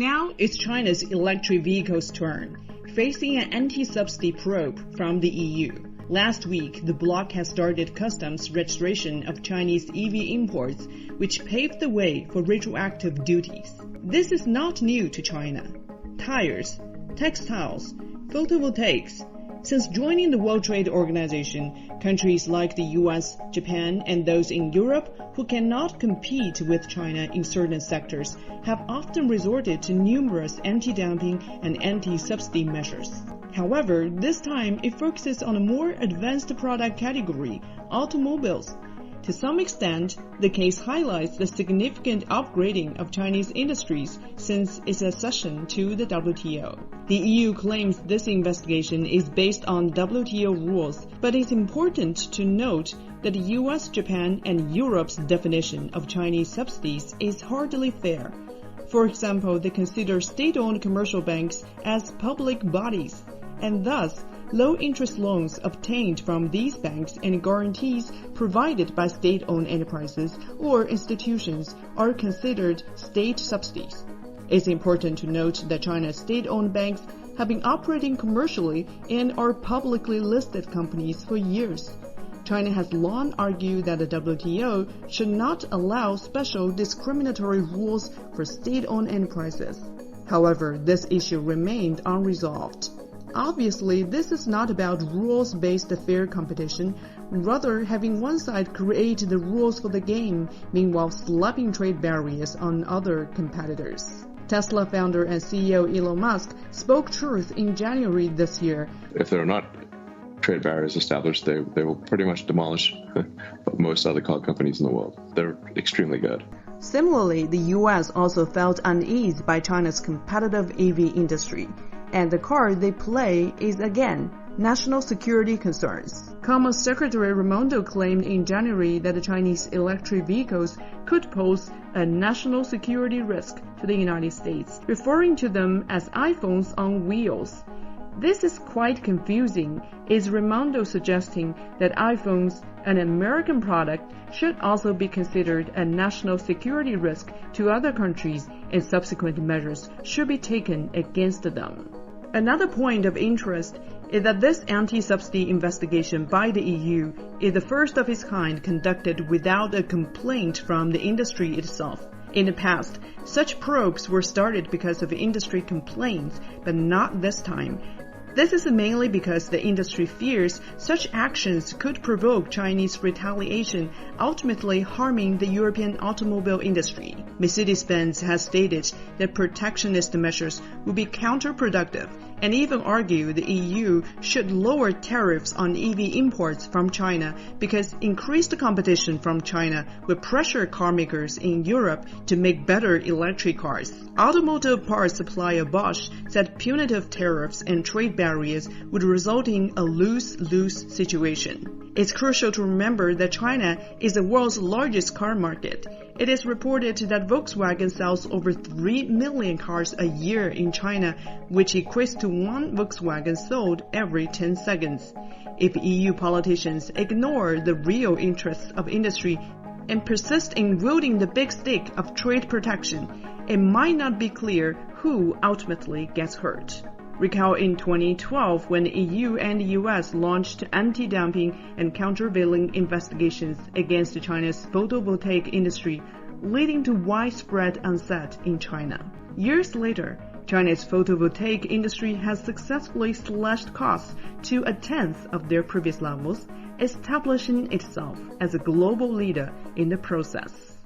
Now it's China's electric vehicles' turn, facing an anti-subsidy probe from the EU. Last week, the bloc has started customs registration of Chinese EV imports, which paved the way for retroactive duties. This is not new to China. Tires, textiles, photovoltaics. Since joining the World Trade Organization, countries like the US, Japan, and those in Europe who cannot compete with China in certain sectors have often resorted to numerous anti-dumping and anti-subsidy measures. However, this time it focuses on a more advanced product category, automobiles. To some extent, the case highlights the significant upgrading of Chinese industries since its accession to the WTO. The EU claims this investigation is based on WTO rules, but it's important to note that the US, Japan, and Europe's definition of Chinese subsidies is hardly fair. For example, they consider state-owned commercial banks as public bodies, and thus low-interest loans obtained from these banks and guarantees provided by state-owned enterprises or institutions are considered state subsidies. It's important to note that China's state-owned banks have been operating commercially and are publicly listed companies for years. China has long argued that the WTO should not allow special discriminatory rules for state-owned enterprises. However, this issue remained unresolved. Obviously, this is not about rules-based fair competition, rather having one side create the rules for the game, meanwhile slapping trade barriers on other competitors. Tesla founder and CEO Elon Musk spoke truth in January this year. If there are not trade barriers established, they will pretty much demolish most other car companies in the world. They're extremely good. Similarly, the US also felt uneased by China's competitive EV industry. And the card they play is again national security concerns. Commerce Secretary Raimondo claimed in January that the Chinese electric vehicles could pose a national security risk to the United States, referring to them as iPhones on wheels. This is quite confusing. Is Raimondo suggesting that iPhones, an American product, should also be considered a national security risk to other countries and subsequent measures should be taken against them? Another point of interest is that this anti-subsidy investigation by the EU is the first of its kind conducted without a complaint from the industry itself. In the past, such probes were started because of industry complaints, but not this time. This is mainly because the industry fears such actions could provoke Chinese retaliation, ultimately harming the European automobile industry. Mercedes-Benz has stated that protectionist measures would be counterproductive and even argue the EU should lower tariffs on EV imports from China because increased competition from China would pressure car makers in Europe to make better electric cars. Automotive parts supplier Bosch said punitive tariffs and trade barriers would result in a lose-lose situation. It's crucial to remember that China is the world's largest car market. It is reported that Volkswagen sells over 3 million cars a year in China, which equates to one Volkswagen sold every 10 seconds. If EU politicians ignore the real interests of industry and persist in wielding the big stick of trade protection, it might not be clear who ultimately gets hurt. Recall in 2012 when the EU and the US launched anti-dumping and countervailing investigations against China's photovoltaic industry, leading to widespread unset in China. Years later, China's photovoltaic industry has successfully slashed costs to a tenth of their previous levels, establishing itself as a global leader in the process.